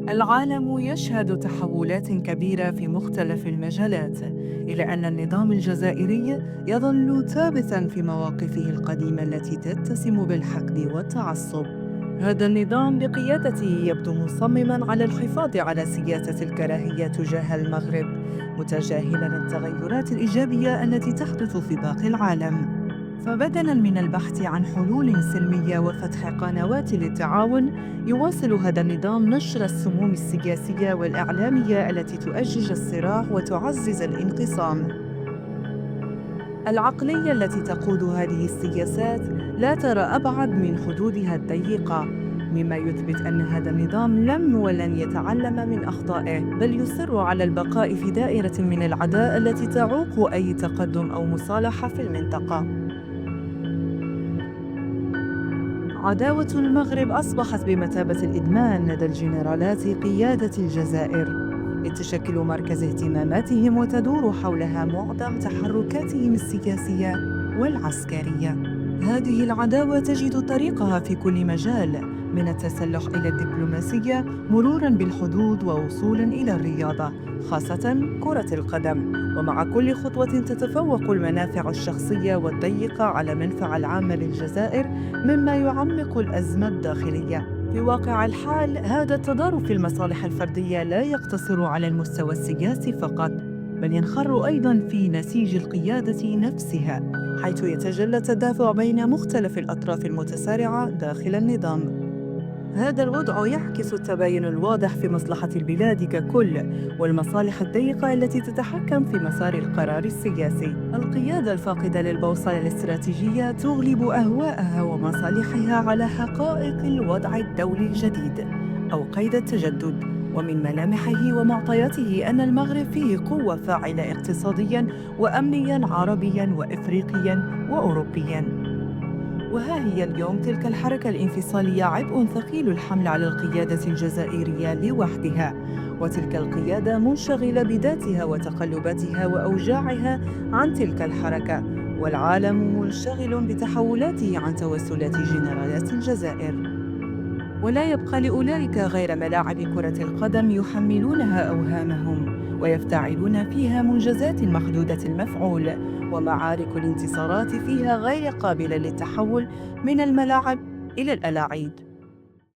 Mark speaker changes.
Speaker 1: العالم يشهد تحولات كبيرة في مختلف المجالات، إلا أن النظام الجزائري يظل ثابتاً في مواقفه القديمة التي تتسم بالحقد والتعصب. هذا النظام بقيادته يبدو مصمماً على الحفاظ على سياسة الكراهية تجاه المغرب، متجاهلاً التغيرات الإيجابية التي تحدث في باقي العالم. فبدلاً من البحث عن حلول سلمية وفتح قنوات للتعاون، يواصل هذا النظام نشر السموم السياسية والإعلامية التي تؤجج الصراع وتعزز الانقسام. العقلية التي تقود هذه السياسات لا ترى أبعد من حدودها الضيقة، مما يثبت أن هذا النظام لم ولن يتعلم من أخطائه، بل يصر على البقاء في دائرة من العداء التي تعوق أي تقدم أو مصالحة في المنطقة. عداوة المغرب أصبحت بمثابة الإدمان لدى الجنرالات قيادة الجزائر، إذ تشكل مركز اهتماماتهم وتدور حولها معظم تحركاتهم السياسية والعسكرية. هذه العداوة تجد طريقها في كل مجال، من التسلح إلى الدبلوماسية مرورا بالحدود ووصولا إلى الرياضة، خاصة كرة القدم. ومع كل خطوة تتفوق المنافع الشخصية والضيقة على منفعة العامة للجزائر، مما يعمق الأزمة الداخلية. في واقع الحال، هذا التضارب في المصالح الفردية لا يقتصر على المستوى السياسي فقط، بل ينخر أيضاً في نسيج القيادة نفسها، حيث يتجلى التدافع بين مختلف الأطراف المتسارعة داخل النظام. هذا الوضع يعكس التباين الواضح في مصلحة البلاد ككل، والمصالح الضيقة التي تتحكم في مسار القرار السياسي. القيادة الفاقدة للبوصلة الاستراتيجية تغلب أهواءها ومصالحها على حقائق الوضع الدولي الجديد أو قيد التجدد. ومن ملامحه ومعطياته أن المغرب فيه قوة فاعلة اقتصادياً وأمنياً عربياً وإفريقياً وأوروبياً. وها هي اليوم تلك الحركة الانفصالية عبء ثقيل الحمل على القيادة الجزائرية لوحدها، وتلك القيادة منشغلة بذاتها وتقلباتها وأوجاعها عن تلك الحركة، والعالم منشغل بتحولاته عن توسلات جنرالات الجزائر. ولا يبقى لأولئك غير ملاعب كرة القدم يحملونها أوهامهم، ويفتعلون فيها منجزات محدودة المفعول، ومعارك الانتصارات فيها غير قابلة للتحول من الملاعب إلى الألاعيب.